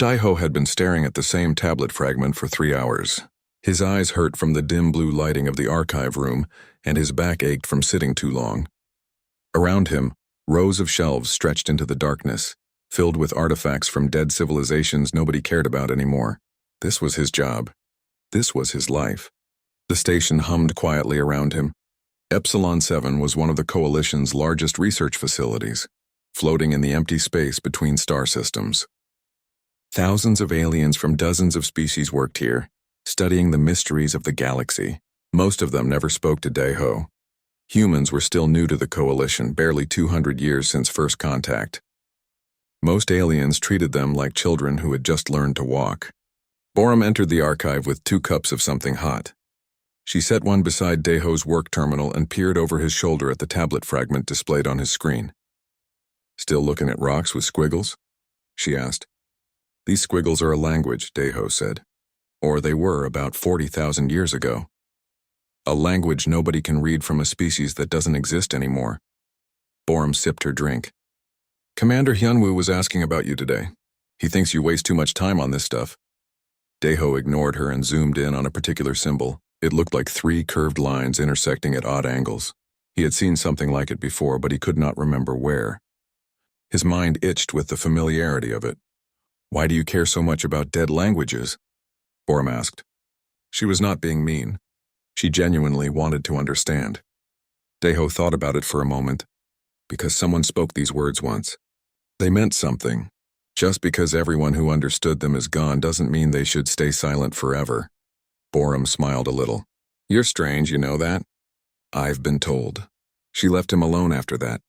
Daiho had been staring at the same tablet fragment for 3 hours. His eyes hurt from the dim blue lighting of the archive room, and his back ached from sitting too long. Around him, rows of shelves stretched into the darkness, filled with artifacts from dead civilizations nobody cared about anymore. This was his job. This was his life. The station hummed quietly around him. Epsilon 7 was one of the Coalition's largest research facilities, floating in the empty space between star systems. Thousands of aliens from dozens of species worked here, studying the mysteries of the galaxy. Most of them never spoke to Daiho. Humans were still new to the Coalition, barely 200 years since first contact. Most aliens treated them like children who had just learned to walk. Borum entered the archive with 2 cups of something hot. She set one beside Daiho's work terminal and peered over his shoulder at the tablet fragment displayed on his screen. "Still looking at rocks with squiggles?" she asked. "These squiggles are a language," Daiho said. "Or they were about 40,000 years ago. A language nobody can read from a species that doesn't exist anymore." Borum sipped her drink. "Commander Hyunwoo was asking about you today. He thinks you waste too much time on this stuff." Daiho ignored her and zoomed in on a particular symbol. It looked like 3 curved lines intersecting at odd angles. He had seen something like it before, but he could not remember where. His mind itched with the familiarity of it. "Why do you care so much about dead languages?" Borum asked. She was not being mean. She genuinely wanted to understand. Daiho thought about it for a moment. Because someone spoke these words once. They meant something. Just because everyone who understood them is gone doesn't mean they should stay silent forever. Borum smiled a little. "You're strange, you know that?" "I've been told." She left him alone after that.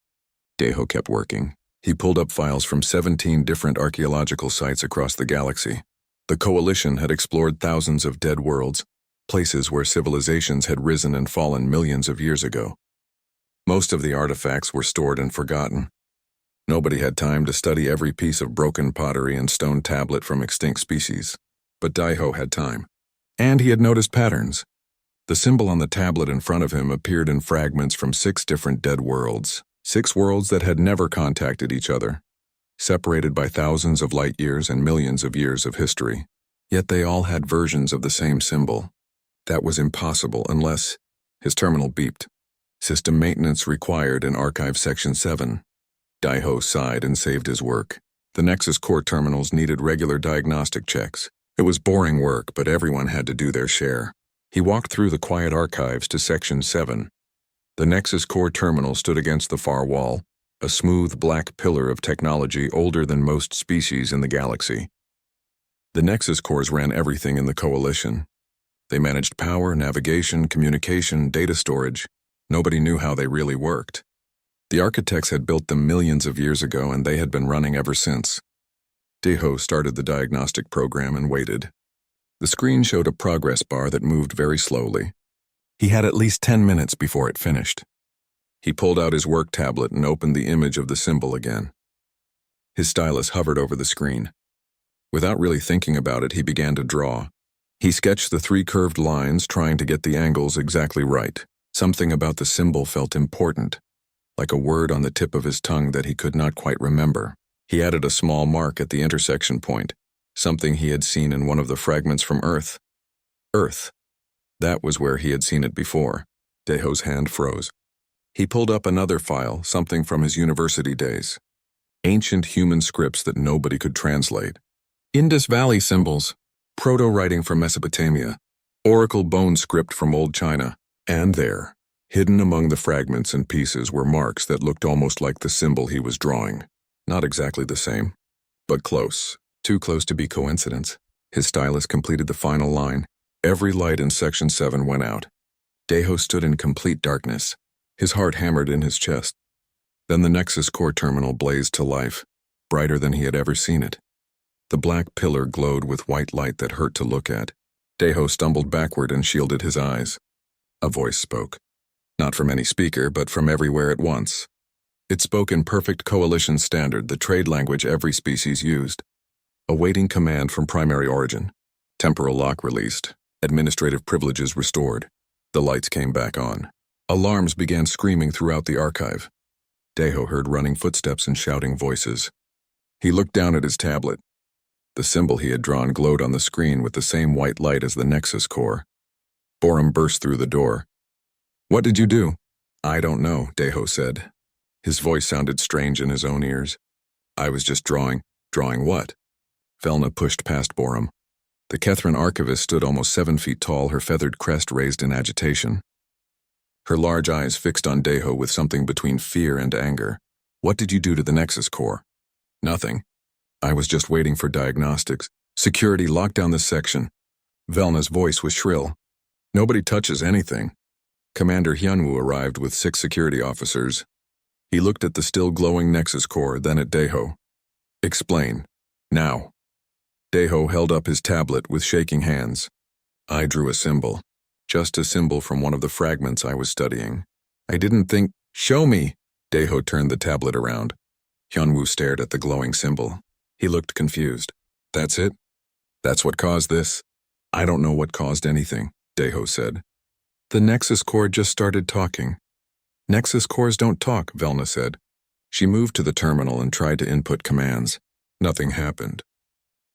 Daiho kept working. He pulled up files from 17 different archaeological sites across the galaxy. The Coalition had explored thousands of dead worlds, places where civilizations had risen and fallen millions of years ago. Most of the artifacts were stored and forgotten. Nobody had time to study every piece of broken pottery and stone tablet from extinct species. But Daiho had time. And he had noticed patterns. The symbol on the tablet in front of him appeared in fragments from 6 different dead worlds. 6 worlds that had never contacted each other, separated by thousands of light years and millions of years of history. Yet they all had versions of the same symbol. That was impossible unless... His terminal beeped. "System maintenance required in Archive Section 7. Daiho sighed and saved his work. The Nexus Core terminals needed regular diagnostic checks. It was boring work, but everyone had to do their share. He walked through the quiet archives to Section 7. The Nexus Core terminal stood against the far wall, a smooth black pillar of technology older than most species in the galaxy. The Nexus Cores ran everything in the Coalition. They managed power, navigation, communication, data storage. Nobody knew how they really worked. The architects had built them millions of years ago, and they had been running ever since. Daiho started the diagnostic program and waited. The screen showed a progress bar that moved very slowly. He had at least 10 minutes before it finished. He pulled out his work tablet and opened the image of the symbol again. His stylus hovered over the screen. Without really thinking about it, he began to draw. He sketched the 3 curved lines, trying to get the angles exactly right. Something about the symbol felt important, like a word on the tip of his tongue that he could not quite remember. He added a small mark at the intersection point, something he had seen in one of the fragments from Earth. Earth. That was where he had seen it before. Daiho's hand froze. He pulled up another file, something from his university days. Ancient human scripts that nobody could translate. Indus Valley symbols. Proto-writing from Mesopotamia. Oracle bone script from Old China. And there, hidden among the fragments and pieces, were marks that looked almost like the symbol he was drawing. Not exactly the same, but close. Too close to be coincidence. His stylus completed the final line. Every light in Section 7 went out. Daiho stood in complete darkness. His heart hammered in his chest. Then the Nexus Core terminal blazed to life, brighter than he had ever seen it. The black pillar glowed with white light that hurt to look at. Daiho stumbled backward and shielded his eyes. A voice spoke. Not from any speaker, but from everywhere at once. It spoke in perfect Coalition standard, the trade language every species used. Awaiting command from primary origin. Temporal lock released. Administrative privileges restored. The lights came back on. Alarms began screaming throughout the archive. Daiho heard running footsteps and shouting voices. He looked down at his tablet. The symbol he had drawn glowed on the screen with the same white light as the Nexus core. Borum burst through the door. "What did you do?" "I don't know," Deho said. His voice sounded strange in his own ears. "I was just drawing." "Drawing what?" Velna pushed past Borum. The Kethran archivist stood almost 7 feet tall, her feathered crest raised in agitation. Her large eyes fixed on Deho with something between fear and anger. "What did you do to the Nexus core?" "Nothing. I was just waiting for diagnostics. Security locked down this section." Velna's voice was shrill. "Nobody touches anything." Commander Hyunwoo arrived with 6 security officers. He looked at the still glowing Nexus core, then at Deho. "Explain. Now." Deho held up his tablet with shaking hands. "I drew a symbol. Just a symbol from one of the fragments I was studying. I didn't think—" "Show me!" Deho turned the tablet around. Hyunwoo stared at the glowing symbol. He looked confused. "That's it? That's what caused this?" "I don't know what caused anything," Deho said. "The Nexus core just started talking." "Nexus cores don't talk," Velna said. She moved to the terminal and tried to input commands. Nothing happened.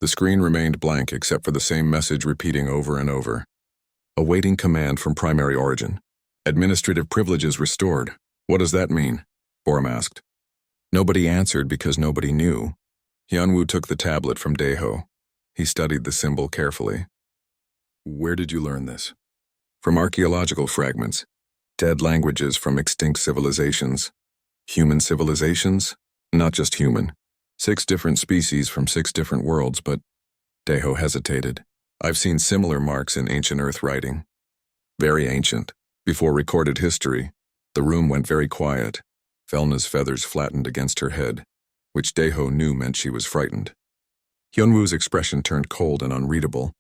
The screen remained blank except for the same message repeating over and over. "Awaiting command from primary origin. Administrative privileges restored." "What does that mean?" Borum asked. Nobody answered because nobody knew. Hyunwoo took the tablet from Deho. He studied the symbol carefully. "Where did you learn this?" "From archaeological fragments. Dead languages from extinct civilizations." "Human civilizations?" "Not just human. 6 different species from 6 different worlds, but—" Deho hesitated. "I've seen similar marks in ancient Earth writing." "Very ancient. Before recorded history." The room went very quiet. Velna's feathers flattened against her head, which Deho knew meant she was frightened. Hyunwoo's expression turned cold and unreadable.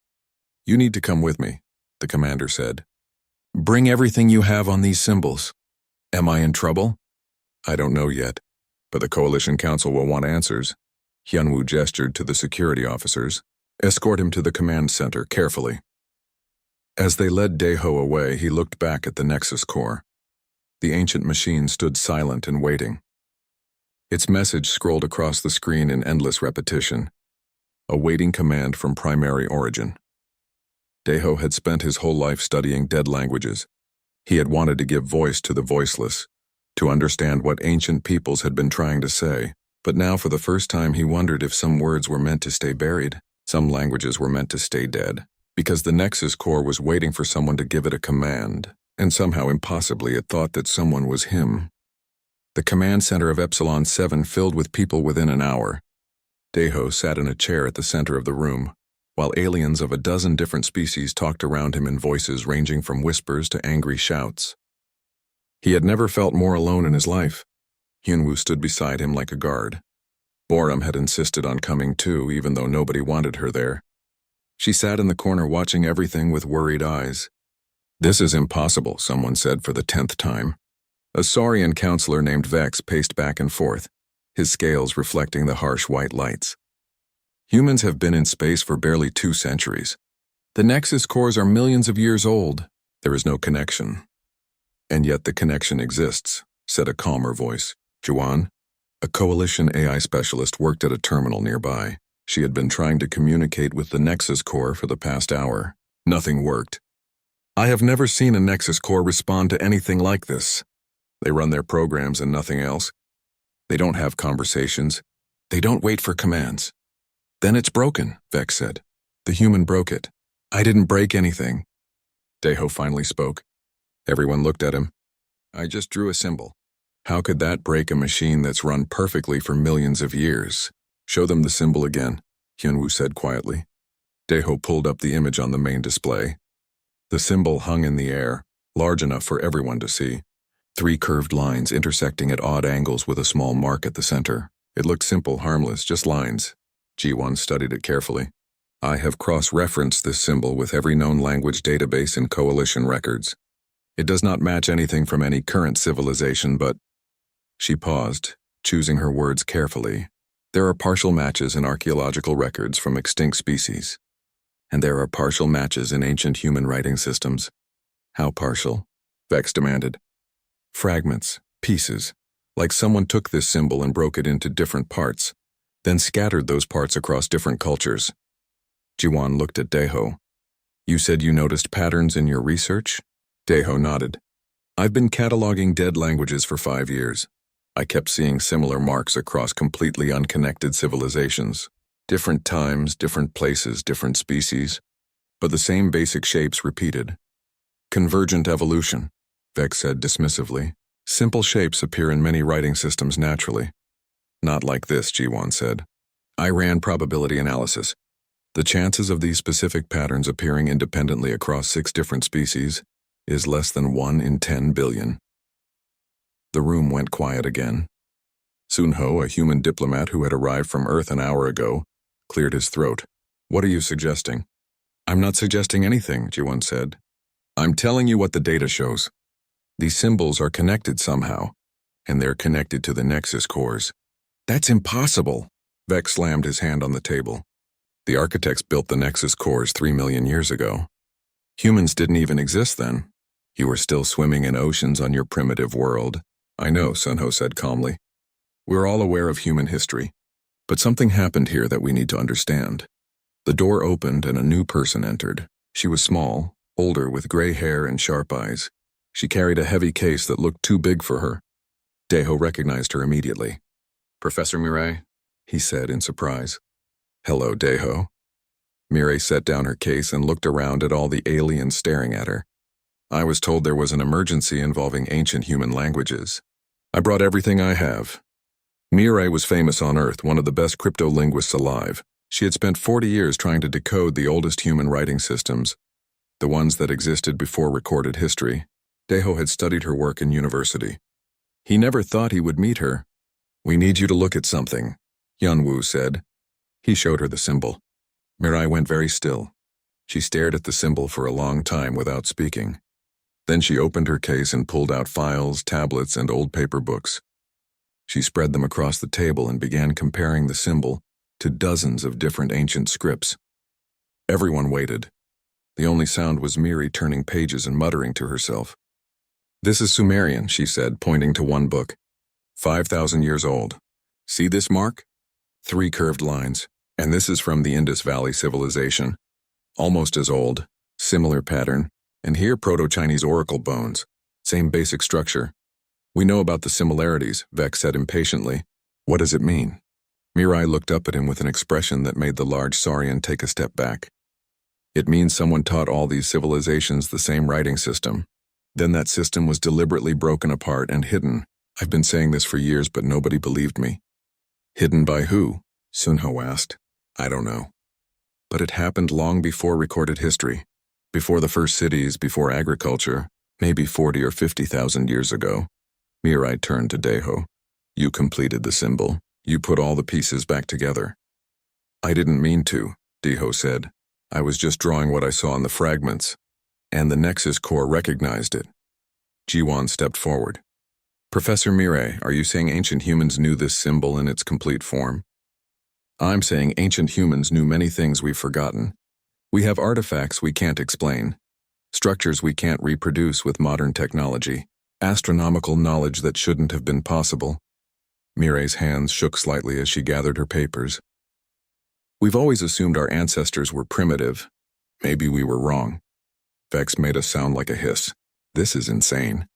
"You need to come with me," the commander said. "Bring everything you have on these symbols." "Am I in trouble?" "I don't know yet, but the Coalition Council will want answers." Hyunwoo gestured to the security officers. "Escort him to the command center carefully." As they led Deho away, he looked back at the Nexus core. The ancient machine stood silent and waiting. Its message scrolled across the screen in endless repetition. Awaiting command from primary origin. Deho had spent his whole life studying dead languages. He had wanted to give voice to the voiceless, to understand what ancient peoples had been trying to say, but now for the first time he wondered if some words were meant to stay buried, some languages were meant to stay dead, because the Nexus core was waiting for someone to give it a command, and somehow impossibly it thought that someone was him. The command center of Epsilon 7 filled with people within an hour. Deho sat in a chair at the center of the room, while aliens of a dozen different species talked around him in voices ranging from whispers to angry shouts. He had never felt more alone in his life. Hyunwoo stood beside him like a guard. Borum had insisted on coming too, even though nobody wanted her there. She sat in the corner watching everything with worried eyes. "This is impossible," someone said for the 10th time. A Saurian counselor named Vex paced back and forth, his scales reflecting the harsh white lights. "Humans have been in space for barely 2 centuries. The Nexus cores are millions of years old. There is no connection." "And yet the connection exists," said a calmer voice. Juan, a Coalition AI specialist, worked at a terminal nearby. She had been trying to communicate with the Nexus core for the past hour. Nothing worked. "I have never seen a Nexus core respond to anything like this. They run their programs and nothing else. They don't have conversations. They don't wait for commands." "Then it's broken," Vex said. "The human broke it." "I didn't break anything." Deho finally spoke. Everyone looked at him. "I just drew a symbol." "How could that break a machine that's run perfectly for millions of years?" "Show them the symbol again," Hyunwoo said quietly. Deho pulled up the image on the main display. The symbol hung in the air, large enough for everyone to see. 3 curved lines intersecting at odd angles with a small mark at the center. It looked simple, harmless, just lines. Ji-won studied it carefully. "I have cross-referenced this symbol with every known language database in Coalition records. It does not match anything from any current civilization, but—" She paused, choosing her words carefully. "There are partial matches in archaeological records from extinct species. And there are partial matches in ancient human writing systems." "How partial?" Vex demanded. "Fragments, pieces, like someone took this symbol and broke it into different parts. then scattered those parts across different cultures. Jiwan looked at Deho. You said you noticed patterns in your research? Deho nodded. I've been cataloging dead languages for 5 years. I kept seeing similar marks across completely unconnected civilizations. Different times, different places, different species, but the same basic shapes repeated. Convergent evolution, Vex said dismissively. Simple shapes appear in many writing systems naturally. Not like this, Jiwan said. I ran probability analysis. The chances of these specific patterns appearing independently across 6 different species is less than 1 in 10 billion. The room went quiet again. Sunho, a human diplomat who had arrived from Earth an hour ago, cleared his throat. What are you suggesting? I'm not suggesting anything, Jiwan said. I'm telling you what the data shows. These symbols are connected somehow, and they're connected to the Nexus cores. That's impossible. Vex slammed his hand on the table. The architects built the Nexus cores 3 million years ago. Humans didn't even exist then. You were still swimming in oceans on your primitive world. I know, Sunho said calmly. We're all aware of human history, but something happened here that we need to understand. The door opened and a new person entered. She was small, older, with gray hair and sharp eyes. She carried a heavy case that looked too big for her. Deho recognized her immediately. Professor Mirai, he said in surprise. Hello, Deho. Mirai set down her case and looked around at all the aliens staring at her. I was told there was an emergency involving ancient human languages. I brought everything I have. Mirai was famous on Earth, one of the best crypto-linguists alive. She had spent 40 years trying to decode the oldest human writing systems, the ones that existed before recorded history. Deho had studied her work in university. He never thought he would meet her. We need you to look at something, Yunwoo said. He showed her the symbol. Mirai went very still. She stared at the symbol for a long time without speaking. Then she opened her case and pulled out files, tablets, and old paper books. She spread them across the table and began comparing the symbol to dozens of different ancient scripts. Everyone waited. The only sound was Miri turning pages and muttering to herself. This is Sumerian, she said, pointing to one book. 5,000 years old. See this mark? 3 curved lines. And this is from the Indus Valley civilization. Almost as old, similar pattern. And here Proto-Chinese oracle bones. Same basic structure. We know about the similarities, Vex said impatiently. What does it mean? Mirai looked up at him with an expression that made the large Saurian take a step back. It means someone taught all these civilizations the same writing system. Then that system was deliberately broken apart and hidden. I've been saying this for years, but nobody believed me. Hidden by who? Sunho asked. I don't know. But it happened long before recorded history. Before the first cities, before agriculture, maybe 40 or 50,000 years ago. Mirai turned to Deho. You completed the symbol. You put all the pieces back together. I didn't mean to, Deho said. I was just drawing what I saw in the fragments. And the Nexus core recognized it. Jiwan stepped forward. Professor Mirai, are you saying ancient humans knew this symbol in its complete form? I'm saying ancient humans knew many things we've forgotten. We have artifacts we can't explain, structures we can't reproduce with modern technology, astronomical knowledge that shouldn't have been possible. Mirai's hands shook slightly as she gathered her papers. We've always assumed our ancestors were primitive. Maybe we were wrong. Vex made a sound like a hiss. This is insane.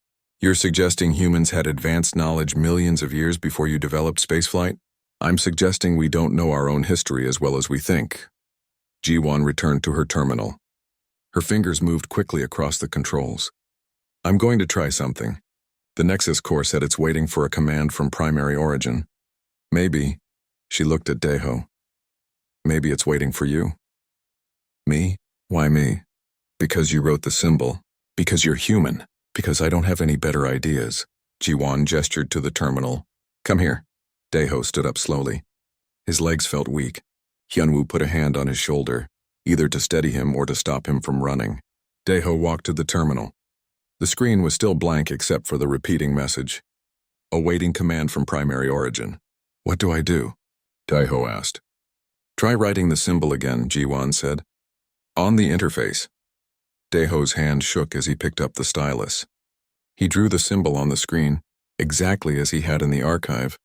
You're suggesting humans had advanced knowledge millions of years before you developed spaceflight? I'm suggesting we don't know our own history as well as we think. Jiwan returned to her terminal. Her fingers moved quickly across the controls. I'm going to try something. The Nexus core said it's waiting for a command from primary origin. Maybe, she looked at Deho. Maybe it's waiting for you. Me? Why me? Because you wrote the symbol. Because you're human. Because I don't have any better ideas. Jiwan gestured to the terminal. Come here. Deho stood up slowly. His legs felt weak. Hyunwoo put a hand on his shoulder, either to steady him or to stop him from running. Deho walked to the terminal. The screen was still blank except for the repeating message. Awaiting command from primary origin. What do I do? Deho asked. Try writing the symbol again, Jiwan said. On the interface. Deho's hand shook as he picked up the stylus. He drew the symbol on the screen, exactly as he had in the archive.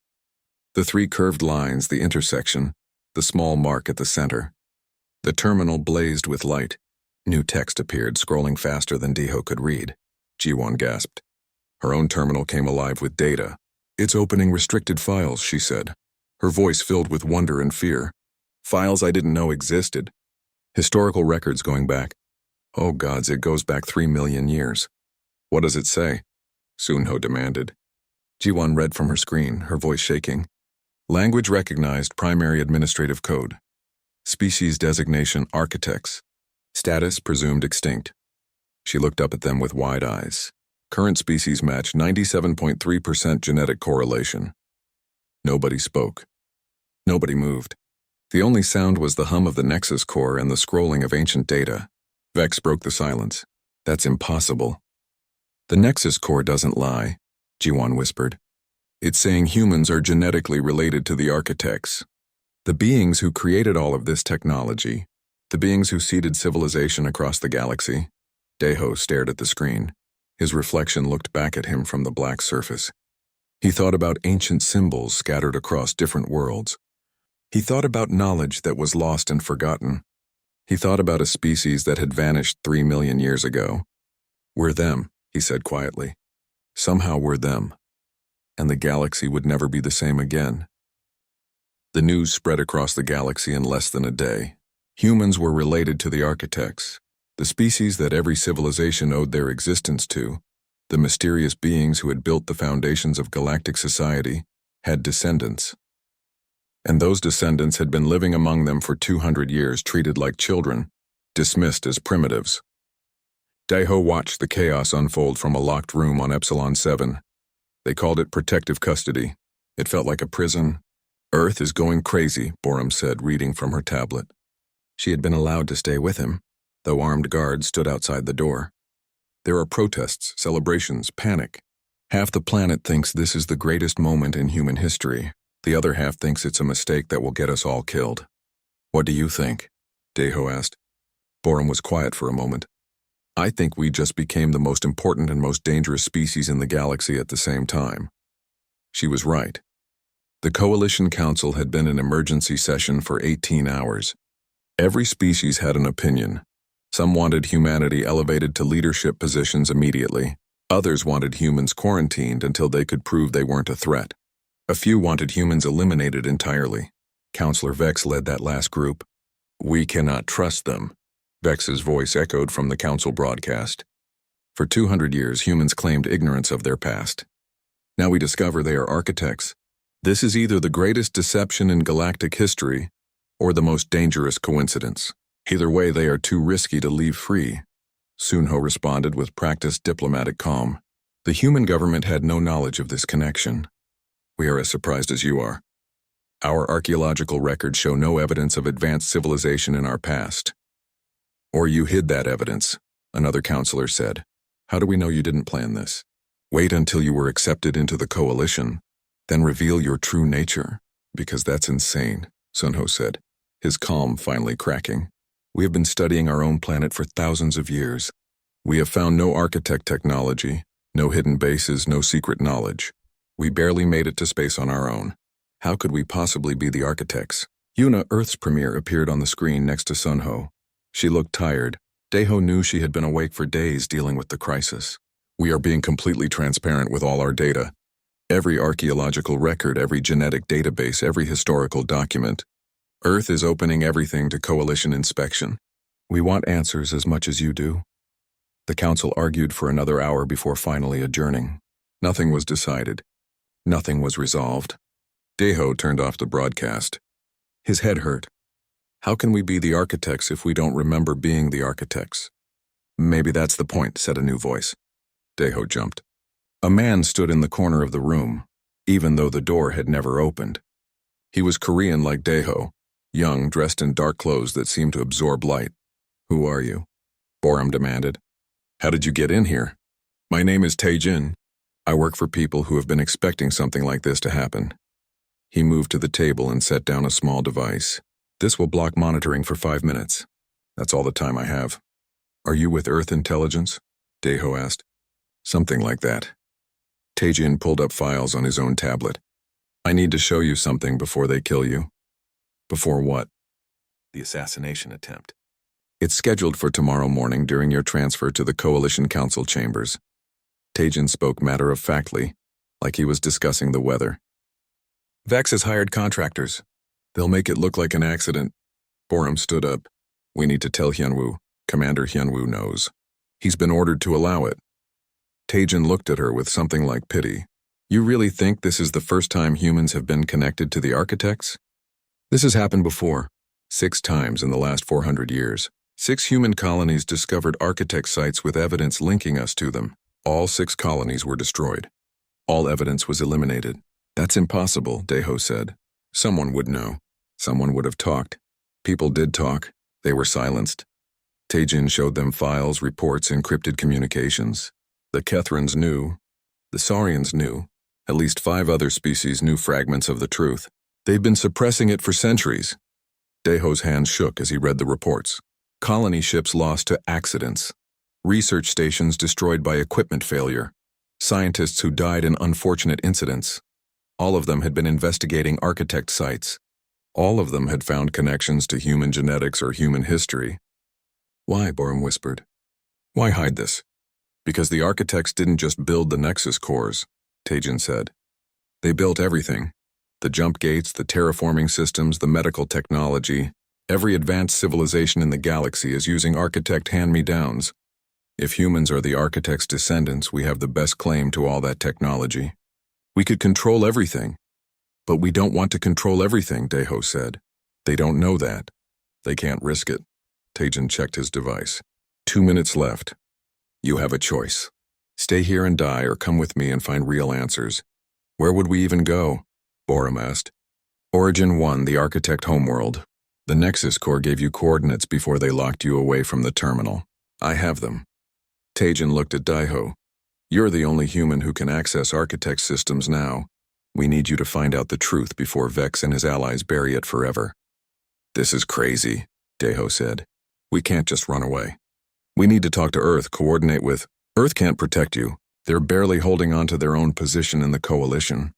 The three curved lines, the intersection, the small mark at the center. The terminal blazed with light. New text appeared, scrolling faster than Deho could read. Jiwon gasped. Her own terminal came alive with data. "It's opening restricted files," she said, her voice filled with wonder and fear. "Files I didn't know existed. Historical records going back. Oh gods, it goes back 3 million years. What does it say?" Sunho demanded. Jiwon read from her screen, her voice shaking. Language recognized, primary administrative code. Species designation architects. Status presumed extinct. She looked up at them with wide eyes. Current species match 97.3% genetic correlation. Nobody spoke. Nobody moved. The only sound was the hum of the Nexus core and the scrolling of ancient data. Vex broke the silence. "That's impossible." "The Nexus core doesn't lie," Jiwon whispered. "It's saying humans are genetically related to the architects. The beings who created all of this technology, the beings who seeded civilization across the galaxy." Deho stared at the screen. His reflection looked back at him from the black surface. He thought about ancient symbols scattered across different worlds. He thought about knowledge that was lost and forgotten. He thought about a species that had vanished 3 million years ago. "We're them," he said quietly. "Somehow we're them. And the galaxy would never be the same again." The news spread across the galaxy in less than a day. Humans were related to the architects, the species that every civilization owed their existence to. The mysterious beings who had built the foundations of galactic society had descendants. And those descendants had been living among them for 200 years, treated like children, dismissed as primitives. Deho watched the chaos unfold from a locked room on Epsilon 7. They called it protective custody. It felt like a prison. "Earth is going crazy," Borum said, reading from her tablet. She had been allowed to stay with him, though armed guards stood outside the door. "There are protests, celebrations, panic. Half the planet thinks this is the greatest moment in human history. The other half thinks it's a mistake that will get us all killed." "What do you think?" Deho asked. Borum was quiet for a moment. "I think we just became the most important and most dangerous species in the galaxy at the same time." She was right. The Coalition Council had been in emergency session for 18 hours. Every species had an opinion. Some wanted humanity elevated to leadership positions immediately. Others wanted humans quarantined until they could prove they weren't a threat. A few wanted humans eliminated entirely. Counselor Vex led that last group. "We cannot trust them," Vex's voice echoed from the council broadcast. "For 200 years, humans claimed ignorance of their past. Now we discover they are architects. This is either the greatest deception in galactic history or the most dangerous coincidence. Either way, they are too risky to leave free." Sunho responded with practiced diplomatic calm. "The human government had no knowledge of this connection. We are as surprised as you are. Our archaeological records show no evidence of advanced civilization in our past." "Or you hid that evidence," another counselor said. "How do we know you didn't plan this? Wait until you were accepted into the coalition, then reveal your true nature, because that's insane," Sunho said, his calm finally cracking. "We have been studying our own planet for thousands of years. We have found no architect technology, no hidden bases, no secret knowledge. We barely made it to space on our own. How could we possibly be the architects?" Yuna, Earth's premier, appeared on the screen next to Sunho. She looked tired. Deho knew she had been awake for days dealing with the crisis. "We are being completely transparent with all our data. Every archaeological record, every genetic database, every historical document. Earth is opening everything to coalition inspection. We want answers as much as you do." The council argued for another hour before finally adjourning. Nothing was decided. Nothing was resolved. Deho turned off the broadcast. His head hurt. "How can we be the architects if we don't remember being the architects?" "Maybe that's the point," said a new voice. Deho jumped. A man stood in the corner of the room, even though the door had never opened. He was Korean like Deho, young, dressed in dark clothes that seemed to absorb light. "Who are you?" Borum demanded. "How did you get in here?" "My name is Tae-jin. I work for people who have been expecting something like this to happen." He moved to the table and set down a small device. "This will block monitoring for 5 minutes. That's all the time I have." "Are you with Earth Intelligence?" Deho asked. "Something like that." Tae-jin pulled up files on his own tablet. I need to show you something before they kill you. Before what? The assassination attempt. It's scheduled for tomorrow morning during your transfer to the Coalition Council chambers. Tajin spoke matter-of-factly, like he was discussing the weather. Vex has hired contractors. They'll make it look like an accident. Borum stood up. We need to tell Hyunwoo. Commander Hyunwoo knows. He's been ordered to allow it. Tajin looked at her with something like pity. You really think this is the first time humans have been connected to the architects? This has happened before, 6 times in the last 400 years. 6 human colonies discovered architect sites with evidence linking us to them. All 6 colonies were destroyed. All evidence was eliminated. That's impossible, Daeho said. Someone would know. Someone would have talked. People did talk. They were silenced. Tajin showed them files, reports, encrypted communications. The Kethrans knew. The Saurians knew. At least 5 other species knew fragments of the truth. They've been suppressing it for centuries. Daeho's hand shook as he read the reports. Colony ships lost to accidents. Research stations destroyed by equipment failure. Scientists who died in unfortunate incidents. All of them had been investigating architect sites. All of them had found connections to human genetics or human history. Why, Borum whispered. Why hide this? Because the architects didn't just build the Nexus cores, Tajin said. They built everything. The jump gates, the terraforming systems, the medical technology. Every advanced civilization in the galaxy is using architect hand-me-downs. If humans are the architects' descendants, we have the best claim to all that technology. We could control everything. But we don't want to control everything, Daeho said. They don't know that. They can't risk it. Tajin checked his device. 2 minutes left. You have a choice. Stay here and die or come with me and find real answers. Where would we even go? Borum asked. Origin 1, the architect homeworld. The Nexus Core gave you coordinates before they locked you away from the terminal. I have them. Tajin looked at Daeho. You're the only human who can access architect systems now. We need you to find out the truth before Vex and his allies bury it forever. This is crazy, Daeho said. We can't just run away. We need to talk to Earth, coordinate with... Earth can't protect you. They're barely holding on to their own position in the Coalition.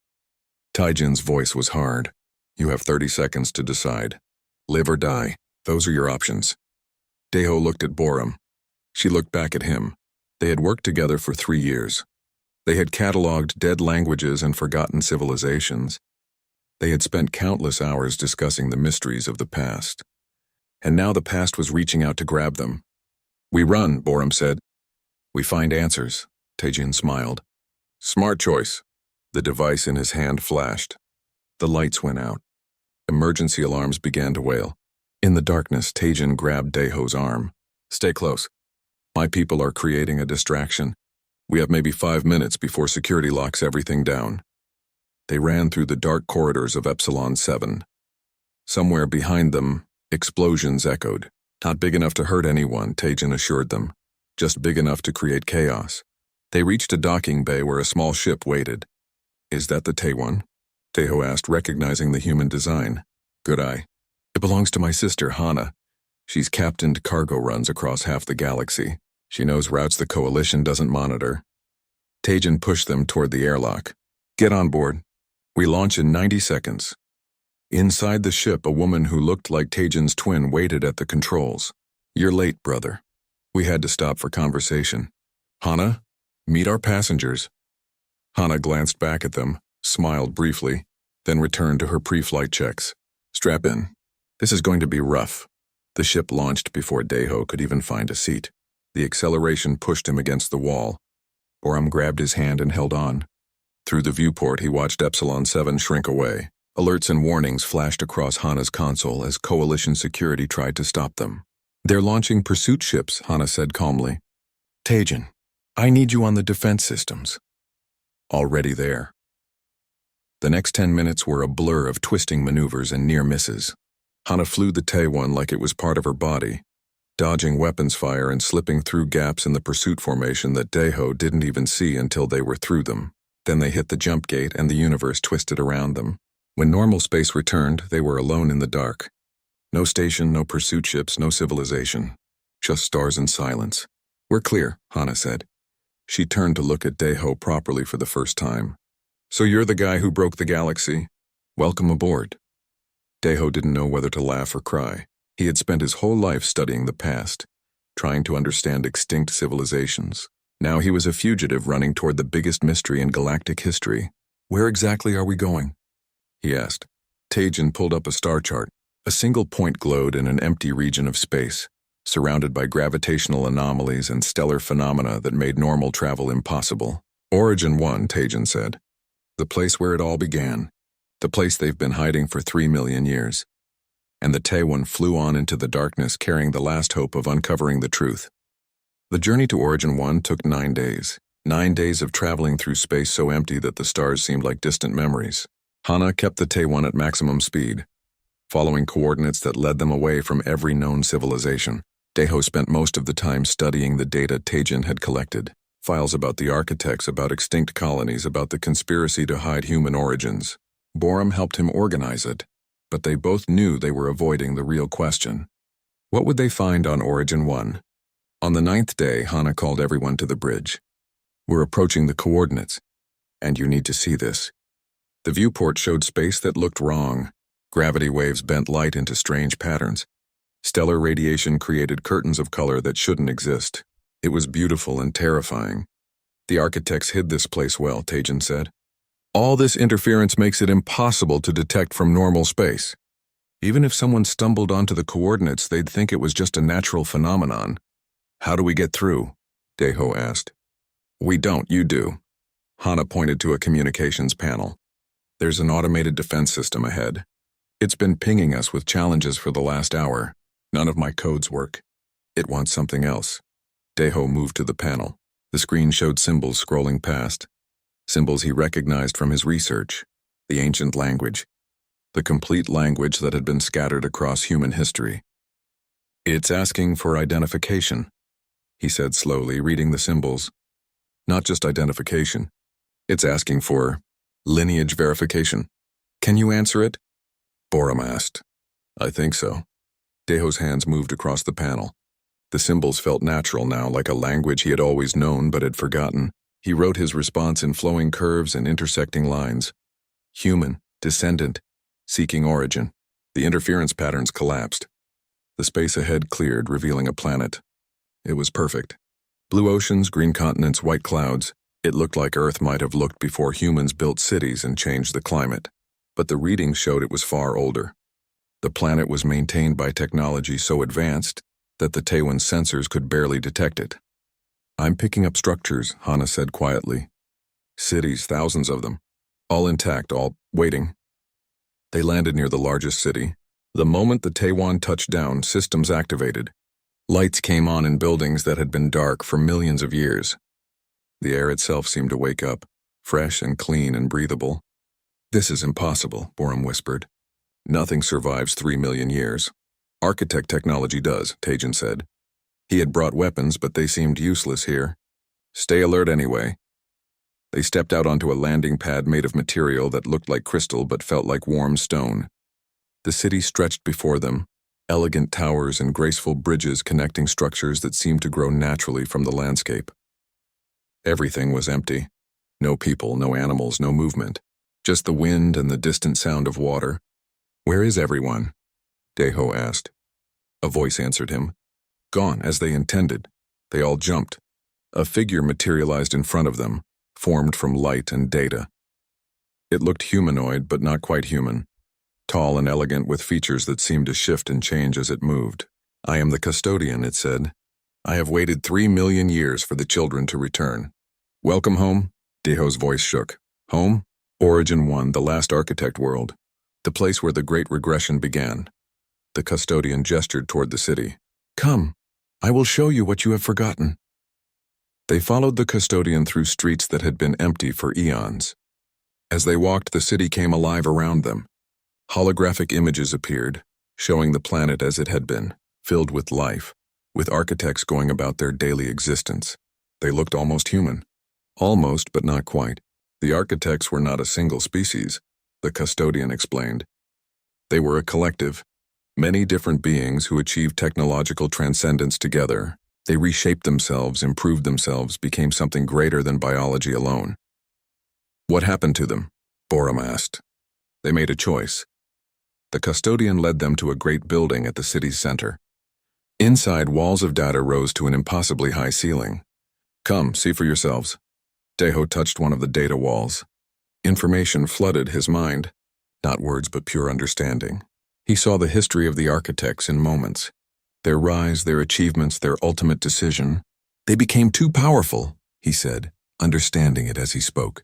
Tajin's voice was hard. You have 30 seconds to decide. Live or die. Those are your options. Daeho looked at Borum. She looked back at him. They had worked together for 3 years. They had cataloged dead languages and forgotten civilizations. They had spent countless hours discussing the mysteries of the past. And now the past was reaching out to grab them. We run, Borum said. We find answers, Tajin smiled. Smart choice. The device in his hand flashed. The lights went out. Emergency alarms began to wail. In the darkness, Tajin grabbed Daeho's arm. Stay close. My people are creating a distraction. We have maybe 5 minutes before security locks everything down. They ran through the dark corridors of Epsilon 7. Somewhere behind them, explosions echoed. Not big enough to hurt anyone, Tajin assured them. Just big enough to create chaos. They reached a docking bay where a small ship waited. Is that the Taewon? Daeho asked, recognizing the human design. Good eye. It belongs to my sister, Hana. She's captained cargo runs across half the galaxy. She knows routes the Coalition doesn't monitor. Tajin pushed them toward the airlock. Get on board. We launch in 90 seconds. Inside the ship, a woman who looked like Tajin's twin waited at the controls. You're late, brother. We had to stop for conversation. Hana, meet our passengers. Hana glanced back at them, smiled briefly, then returned to her pre-flight checks. Strap in. This is going to be rough. The ship launched before Daeho could even find a seat. The acceleration pushed him against the wall. Borum grabbed his hand and held on. Through the viewport, he watched Epsilon 7 shrink away. Alerts and warnings flashed across Hana's console as Coalition security tried to stop them. They're launching pursuit ships, Hana said calmly. Tajin, I need you on the defense systems. Already there. The next 10 minutes were a blur of twisting maneuvers and near misses. Hana flew the Taewon like it was part of her body, dodging weapons fire and slipping through gaps in the pursuit formation that Daeho didn't even see until they were through them. Then they hit the jump gate and the universe twisted around them. When normal space returned, they were alone in the dark. No station, no pursuit ships, no civilization. Just stars and silence. We're clear, Hana said. She turned to look at Daeho properly for the first time. So you're the guy who broke the galaxy? Welcome aboard. Deho didn't know whether to laugh or cry. He had spent his whole life studying the past, trying to understand extinct civilizations. Now he was a fugitive running toward the biggest mystery in galactic history. Where exactly are we going? He asked. Tajin pulled up a star chart. A single point glowed in an empty region of space, surrounded by gravitational anomalies and stellar phenomena that made normal travel impossible. Origin 1, Tajin said. The place where it all began. The place they've been hiding for 3 million years. And the Taiwan flew on into the darkness carrying the last hope of uncovering the truth. The journey to Origin 1 took 9 days. 9 days of traveling through space so empty that the stars seemed like distant memories. Hana kept the Taiwan at maximum speed, following coordinates that led them away from every known civilization. Deho spent most of the time studying the data Tajin had collected. Files about the architects, about extinct colonies, about the conspiracy to hide human origins. Borum helped him organize it, but they both knew they were avoiding the real question. What would they find on Origin 1? On the 9th day, Hana called everyone to the bridge. We're approaching the coordinates, and you need to see this. The viewport showed space that looked wrong. Gravity waves bent light into strange patterns. Stellar radiation created curtains of color that shouldn't exist. It was beautiful and terrifying. The architects hid this place well, Tajin said. All this interference makes it impossible to detect from normal space. Even if someone stumbled onto the coordinates, they'd think it was just a natural phenomenon. How do we get through? Deho asked. We don't, you do. Hana pointed to a communications panel. There's an automated defense system ahead. It's been pinging us with challenges for the last hour. None of my codes work. It wants something else. Deho moved to the panel. The screen showed symbols scrolling past. Symbols he recognized from his research. The ancient language. The complete language that had been scattered across human history. It's asking for identification, he said slowly, reading the symbols. Not just identification. It's asking for lineage verification. Can you answer it? Borum asked. I think so. Deho's hands moved across the panel. The symbols felt natural now, like a language he had always known but had forgotten. He wrote his response in flowing curves and intersecting lines. Human, descendant, seeking origin. The interference patterns collapsed. The space ahead cleared, revealing a planet. It was perfect. Blue oceans, green continents, white clouds. It looked like Earth might have looked before humans built cities and changed the climate. But the readings showed it was far older. The planet was maintained by technology so advanced that the Taiwan sensors could barely detect it. I'm picking up structures, Hana said quietly. Cities, thousands of them. All intact, all waiting. They landed near the largest city. The moment the Taiwan touched down, systems activated. Lights came on in buildings that had been dark for millions of years. The air itself seemed to wake up, fresh and clean and breathable. This is impossible, Borum whispered. Nothing survives 3 million years. Architect technology does, Tajin said. He had brought weapons, but they seemed useless here. Stay alert anyway. They stepped out onto a landing pad made of material that looked like crystal but felt like warm stone. The city stretched before them, elegant towers and graceful bridges connecting structures that seemed to grow naturally from the landscape. Everything was empty. No people, no animals, no movement. Just the wind and the distant sound of water. Where is everyone? Deho asked. A voice answered him. Gone, as they intended. They all jumped. A figure materialized in front of them, formed from light and data. It looked humanoid, but not quite human. Tall and elegant with features that seemed to shift and change as it moved. I am the custodian, it said. I have waited 3 million years for the children to return. Welcome home? Deho's voice shook. Home? Origin 1, the last architect world. The place where the Great Regression began. The custodian gestured toward the city. Come, I will show you what you have forgotten. They followed the custodian through streets that had been empty for eons. As they walked, the city came alive around them. Holographic images appeared, showing the planet as it had been, filled with life, with architects going about their daily existence. They looked almost human. Almost, but not quite. The architects were not a single species, the custodian explained. They were a collective, many different beings who achieved technological transcendence together. They reshaped themselves, improved themselves, became something greater than biology alone. What happened to them? Borum asked. They made a choice. The custodian led them to a great building at the city's center. Inside, walls of data rose to an impossibly high ceiling. Come, see for yourselves. Deho touched one of the data walls. Information flooded his mind. Not words, but pure understanding. He saw the history of the architects in moments. Their rise, their achievements, their ultimate decision. They became too powerful, he said, understanding it as he spoke.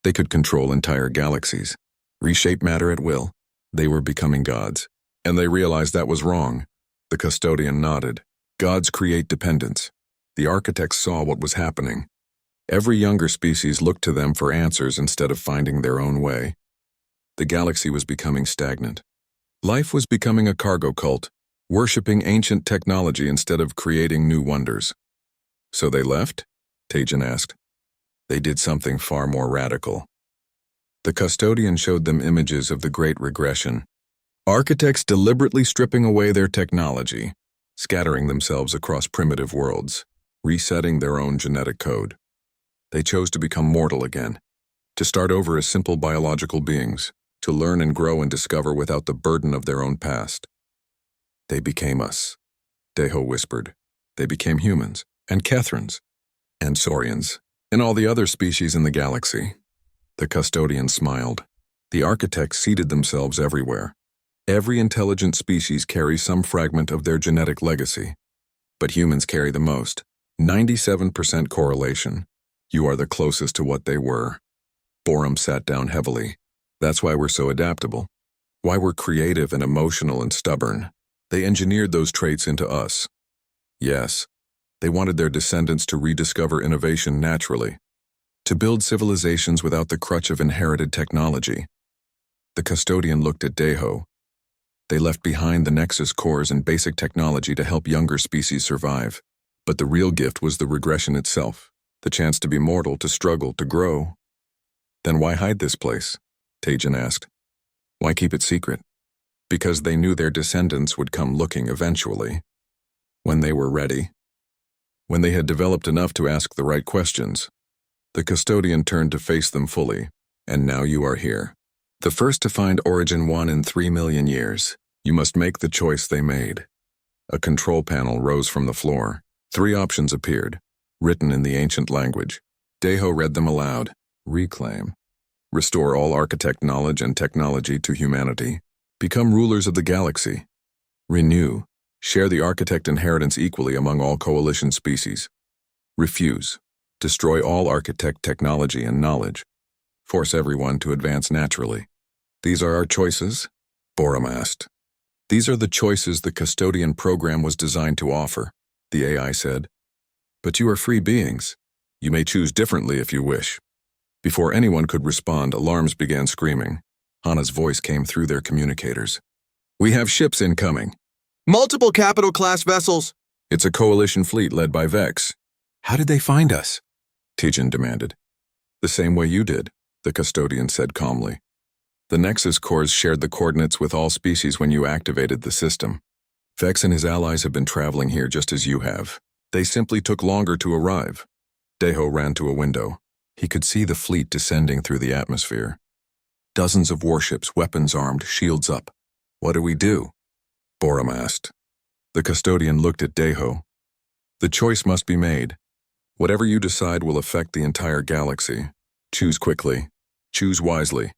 They could control entire galaxies, reshape matter at will. They were becoming gods, and they realized that was wrong. The custodian nodded. Gods create dependence. The architects saw what was happening. Every younger species looked to them for answers instead of finding their own way. The galaxy was becoming stagnant. Life was becoming a cargo cult, worshipping ancient technology instead of creating new wonders. So they left? Tejan asked. They did something far more radical. The custodian showed them images of the Great Regression. Architects deliberately stripping away their technology, scattering themselves across primitive worlds, resetting their own genetic code. They chose to become mortal again, to start over as simple biological beings, to learn and grow and discover without the burden of their own past. They became us, Deho whispered. They became humans, and Kethrans, and Saurians, and all the other species in the galaxy. The custodian smiled. The architects seeded themselves everywhere. Every intelligent species carries some fragment of their genetic legacy. But humans carry the most. 97% correlation. You are the closest to what they were. Borum sat down heavily. That's why we're so adaptable. Why we're creative and emotional and stubborn. They engineered those traits into us. Yes, they wanted their descendants to rediscover innovation naturally, to build civilizations without the crutch of inherited technology. The custodian looked at Deho. They left behind the Nexus cores and basic technology to help younger species survive. But the real gift was the regression itself, the chance to be mortal, to struggle, to grow. Then why hide this place? Tejan asked. Why keep it secret? Because they knew their descendants would come looking eventually. When they were ready. When they had developed enough to ask the right questions. The custodian turned to face them fully. And now you are here. The first to find Origin 1 in 3 million years. You must make the choice they made. A control panel rose from the floor. 3 options appeared, written in the ancient language. Deho read them aloud. Reclaim. Restore all architect knowledge and technology to humanity. Become rulers of the galaxy. Renew. Share the architect inheritance equally among all coalition species. Refuse. Destroy all architect technology and knowledge. Force everyone to advance naturally. These are our choices? Borum asked. These are the choices the custodian program was designed to offer, the AI said. But you are free beings. You may choose differently if you wish. Before anyone could respond, alarms began screaming. Hana's voice came through their communicators. We have ships incoming. Multiple capital-class vessels. It's a coalition fleet led by Vex. How did they find us? Tejan demanded. The same way you did, the custodian said calmly. The Nexus cores shared the coordinates with all species when you activated the system. Vex and his allies have been traveling here just as you have. They simply took longer to arrive. Deho ran to a window. He could see the fleet descending through the atmosphere. Dozens of warships, weapons armed, shields up. What do we do? Borum asked. The custodian looked at Deho. The choice must be made. Whatever you decide will affect the entire galaxy. Choose quickly. Choose wisely.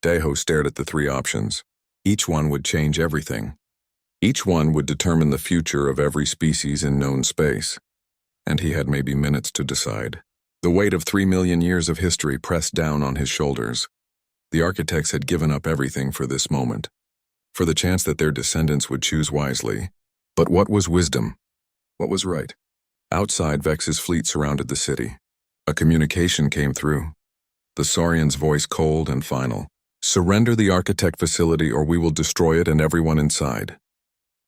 Deho stared at the 3 options. Each one would change everything. Each one would determine the future of every species in known space. And he had maybe minutes to decide. The weight of 3 million years of history pressed down on his shoulders. The architects had given up everything for this moment, for the chance that their descendants would choose wisely. But what was wisdom? What was right? Outside, Vex's fleet surrounded the city. A communication came through. The Saurian's voice cold and final. Surrender the architect facility or we will destroy it and everyone inside.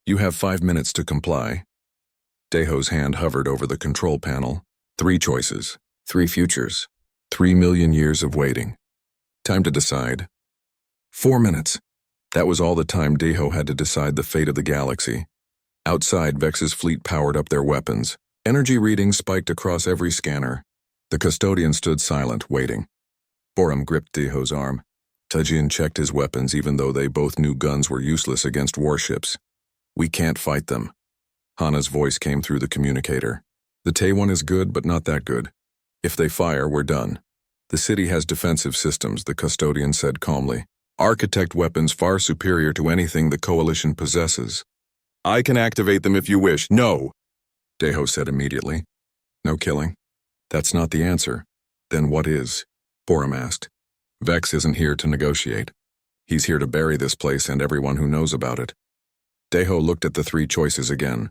You have 5 minutes to comply. Deho's hand hovered over the control panel. 3 choices, 3 futures, 3 million years of waiting. Time to decide. 4 minutes. That was all the time Deho had to decide the fate of the galaxy. Outside, Vex's fleet powered up their weapons. Energy readings spiked across every scanner. The custodian stood silent, waiting. Borum gripped Deho's arm. Tajin checked his weapons even though they both knew guns were useless against warships. We can't fight them. Hana's voice came through the communicator. The Tae-1 is good, but not that good. If they fire, we're done. The city has defensive systems, the custodian said calmly. Architect weapons far superior to anything the Coalition possesses. I can activate them if you wish. No, Daeho said immediately. No killing. That's not the answer. Then what is? Borum asked. Vex isn't here to negotiate. He's here to bury this place and everyone who knows about it. Daeho looked at the three choices again.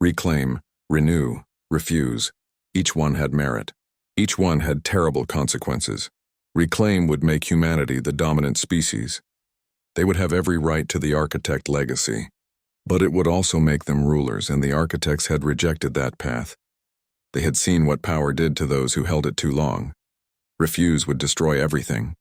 Reclaim, renew, refuse. Each one had merit. Each one had terrible consequences. Reclaim would make humanity the dominant species. They would have every right to the architect legacy. But it would also make them rulers, and the architects had rejected that path. They had seen what power did to those who held it too long. Refuse would destroy everything.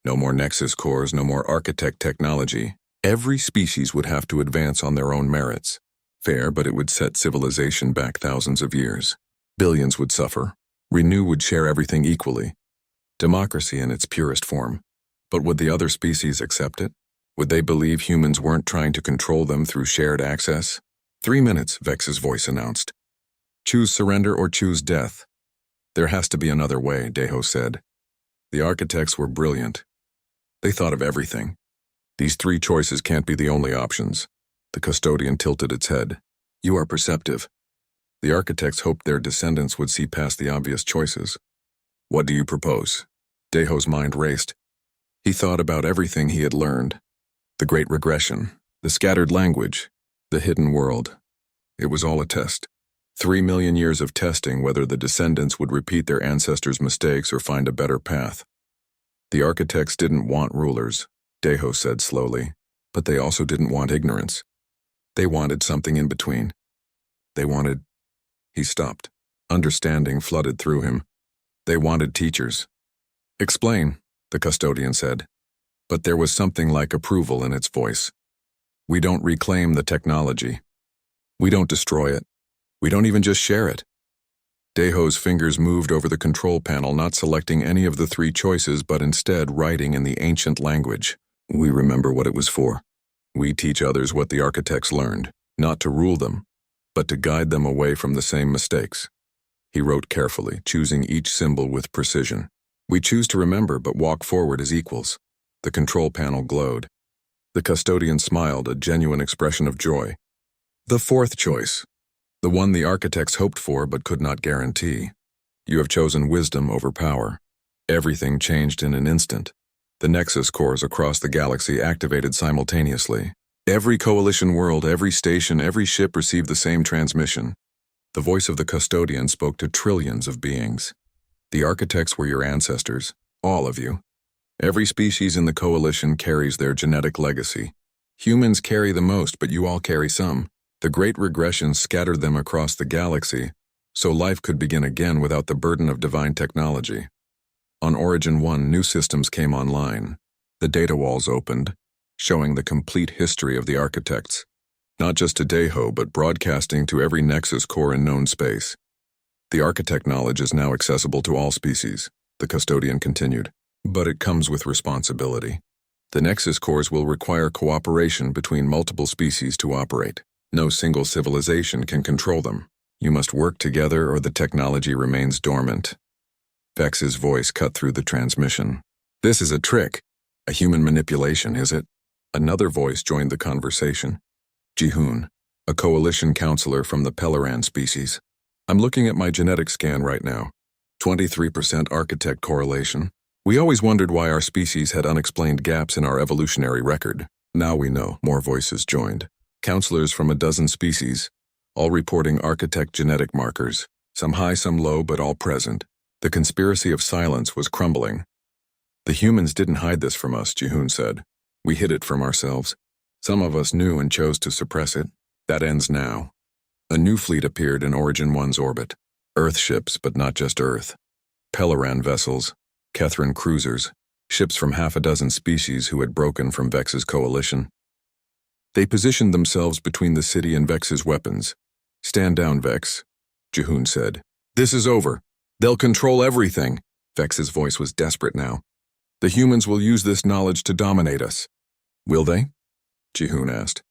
No more Nexus cores, no more architect technology. Every species would have to advance on their own merits. Fair, but it would set civilization back thousands of years. Billions would suffer. Renew would share everything equally. Democracy in its purest form. But would the other species accept it? Would they believe humans weren't trying to control them through shared access? 3 minutes, Vex's voice announced. Choose surrender or choose death. There has to be another way, Daeho said. The architects were brilliant. They thought of everything. These three choices can't be the only options. The custodian tilted its head. You are perceptive. The architects hoped their descendants would see past the obvious choices. What do you propose? Daeho's mind raced. He thought about everything he had learned. The Great Regression, the scattered language, the hidden world. It was all a test. 3 million years of testing whether the descendants would repeat their ancestors' mistakes or find a better path. The architects didn't want rulers, Daeho said slowly, but they also didn't want ignorance. They wanted something in between. They wanted... He stopped. Understanding flooded through him. They wanted teachers. Explain, the custodian said. But there was something like approval in its voice. We don't reclaim the technology. We don't destroy it. We don't even just share it. Daeho's fingers moved over the control panel, not selecting any of the three choices, but instead writing in the ancient language. We remember what it was for. We teach others what the architects learned, not to rule them, but to guide them away from the same mistakes. He wrote carefully, choosing each symbol with precision. We choose to remember, but walk forward as equals. The control panel glowed. The custodian smiled, a genuine expression of joy. The fourth choice. The one the architects hoped for but could not guarantee. You have chosen wisdom over power. Everything changed in an instant. The Nexus cores across the galaxy activated simultaneously. Every coalition world, every station, every ship received the same transmission. The voice of the custodian spoke to trillions of beings. The architects were your ancestors, all of you. Every species in the coalition carries their genetic legacy. Humans carry the most, but you all carry some. The Great Regression scattered them across the galaxy, so life could begin again without the burden of divine technology. On Origin 1, new systems came online. The data walls opened, showing the complete history of the architects, not just to Daeho, but broadcasting to every Nexus core in known space. The architect knowledge is now accessible to all species, the custodian continued, but it comes with responsibility. The Nexus cores will require cooperation between multiple species to operate. No single civilization can control them. You must work together or the technology remains dormant. Vex's voice cut through the transmission. This is a trick. A human manipulation, is it? Another voice joined the conversation. Jihoon, a coalition counselor from the Pelleran species. I'm looking at my genetic scan right now. 23% architect correlation. We always wondered why our species had unexplained gaps in our evolutionary record. Now we know, more voices joined. Counselors from a dozen species, all reporting architect genetic markers, some high, some low, but all present. The conspiracy of silence was crumbling. The humans didn't hide this from us, Jihoon said. We hid it from ourselves. Some of us knew and chose to suppress it. That ends now. A new fleet appeared in Origin 1's orbit. Earth ships, but not just Earth. Pelleran vessels, Kethran cruisers, ships from half a dozen species who had broken from Vex's coalition. They positioned themselves between the city and Vex's weapons. Stand down, Vex, Jihoon said. This is over. They'll control everything. Vex's voice was desperate now. The humans will use this knowledge to dominate us. Will they? Ji-hoon asked.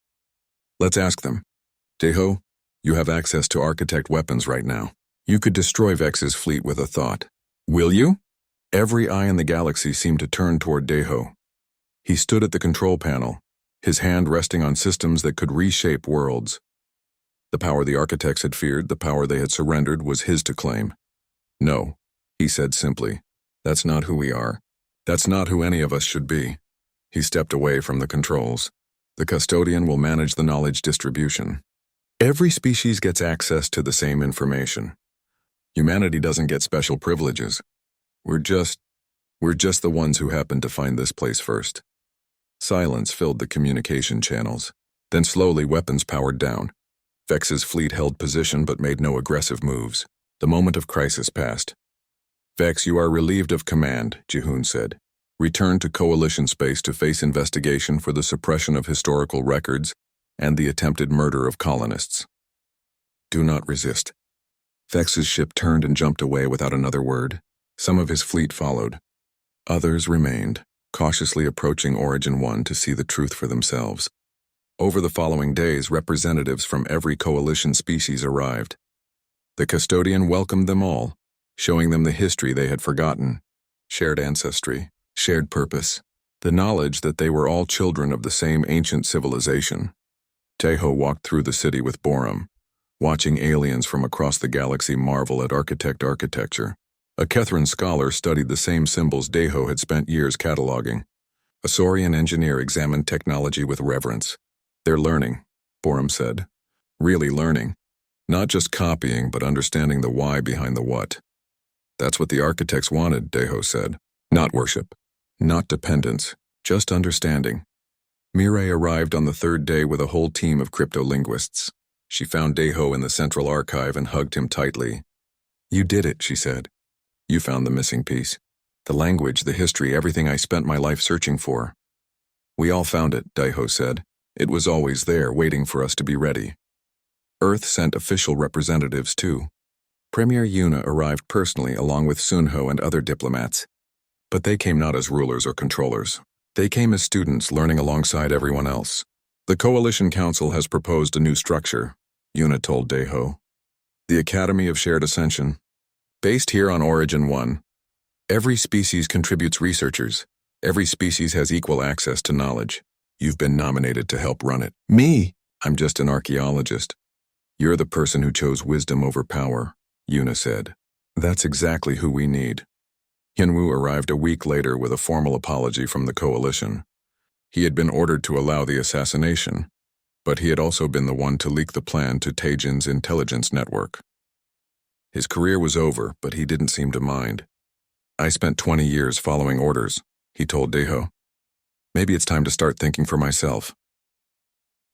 Let's ask them. Daeho, you have access to architect weapons right now. You could destroy Vex's fleet with a thought. Will you? Every eye in the galaxy seemed to turn toward Daeho. He stood at the control panel, his hand resting on systems that could reshape worlds. The power the architects had feared, the power they had surrendered, was his to claim. No, he said simply. That's not who we are. That's not who any of us should be. He stepped away from the controls. The custodian will manage the knowledge distribution. Every species gets access to the same information. Humanity doesn't get special privileges. We're just the ones who happened to find this place first. Silence filled the communication channels. Then slowly weapons powered down. Vex's fleet held position but made no aggressive moves. The moment of crisis passed. Vex, you are relieved of command, Ji-hoon said. Return to Coalition space to face investigation for the suppression of historical records and the attempted murder of colonists. Do not resist. Vex's ship turned and jumped away without another word. Some of his fleet followed. Others remained, cautiously approaching Origin 1 to see the truth for themselves. Over the following days, representatives from every Coalition species arrived. The custodian welcomed them all, showing them the history they had forgotten, shared ancestry, shared purpose, the knowledge that they were all children of the same ancient civilization. Daeho walked through the city with Borum, watching aliens from across the galaxy marvel at architecture. A Kethran scholar studied the same symbols Daeho had spent years cataloging. A Saurian engineer examined technology with reverence. They're learning, Borum said. Really learning. Not just copying, but understanding the why behind the what. That's what the architects wanted, Daeho said. Not worship. Not dependence. Just understanding. Mireille arrived on the third day with a whole team of cryptolinguists. She found Daeho in the central archive and hugged him tightly. You did it, she said. You found the missing piece. The language, the history, everything I spent my life searching for. We all found it, Daeho said. It was always there, waiting for us to be ready. Earth sent official representatives too. Premier Yuna arrived personally along with Sunho and other diplomats. But they came not as rulers or controllers. They came as students learning alongside everyone else. The Coalition Council has proposed a new structure, Yuna told Daeho. The Academy of Shared Ascension. Based here on Origin 1. Every species contributes researchers. Every species has equal access to knowledge. You've been nominated to help run it. Me? I'm just an archaeologist. You're the person who chose wisdom over power, Yuna said. That's exactly who we need. Hyunwoo arrived a week later with a formal apology from the Coalition. He had been ordered to allow the assassination, but he had also been the one to leak the plan to Taejin's intelligence network. His career was over, but he didn't seem to mind. I spent 20 years following orders, he told Daeho. Maybe it's time to start thinking for myself.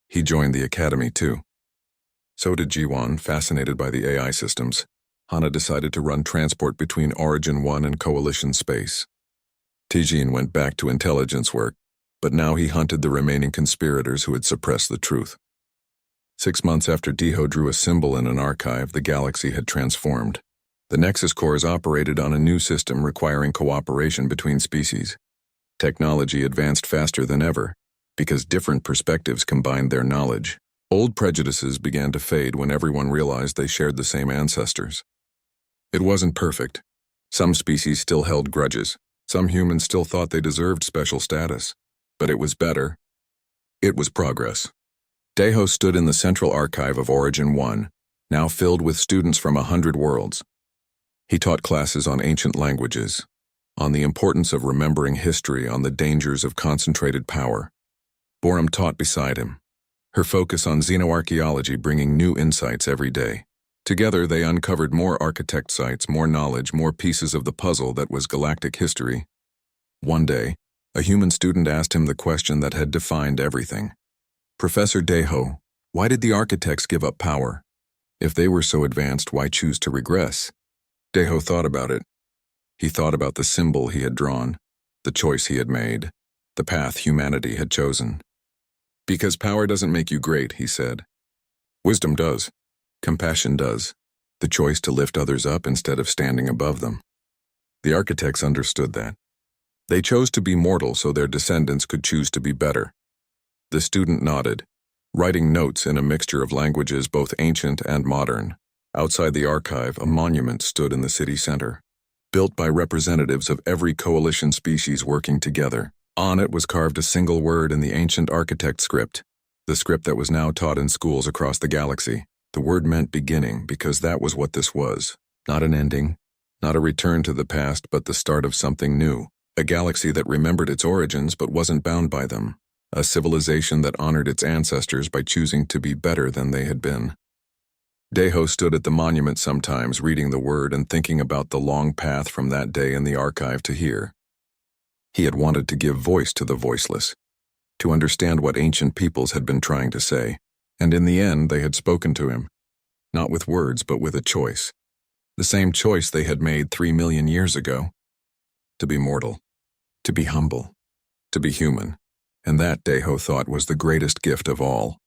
He joined the academy too. So did Jiwon, fascinated by the AI systems. Hana decided to run transport between Origin 1 and Coalition space. Taejin went back to intelligence work, but now he hunted the remaining conspirators who had suppressed the truth. 6 months after Daeho drew a symbol in an archive, the galaxy had transformed. The Nexus cores operated on a new system requiring cooperation between species. Technology advanced faster than ever, because different perspectives combined their knowledge. Old prejudices began to fade when everyone realized they shared the same ancestors. It wasn't perfect. Some species still held grudges. Some humans still thought they deserved special status. But it was better. It was progress. Daeho stood in the central archive of Origin 1, now filled with students from 100 worlds. He taught classes on ancient languages, on the importance of remembering history, on the dangers of concentrated power. Borum taught beside him, her focus on xenoarchaeology bringing new insights every day. Together they uncovered more architect sites, more knowledge, more pieces of the puzzle that was galactic history. One day, a human student asked him the question that had defined everything. Professor Daeho, why did the architects give up power? If they were so advanced, why choose to regress? Daeho thought about it. He thought about the symbol he had drawn, the choice he had made, the path humanity had chosen. Because power doesn't make you great, he said. Wisdom does. Compassion does. The choice to lift others up instead of standing above them. The architects understood that. They chose to be mortal so their descendants could choose to be better. The student nodded, writing notes in a mixture of languages both ancient and modern. Outside the archive, a monument stood in the city center, built by representatives of every coalition species working together. On it was carved a single word in the ancient architect script, the script that was now taught in schools across the galaxy. The word meant beginning because that was what this was. Not an ending, not a return to the past, but the start of something new. A galaxy that remembered its origins but wasn't bound by them. A civilization that honored its ancestors by choosing to be better than they had been. Deho stood at the monument sometimes, reading the word and thinking about the long path from that day in the archive to here. He had wanted to give voice to the voiceless, to understand what ancient peoples had been trying to say, and in the end they had spoken to him, not with words but with a choice. The same choice they had made 3 million years ago. To be mortal, to be humble, to be human, and that Deho thought was the greatest gift of all.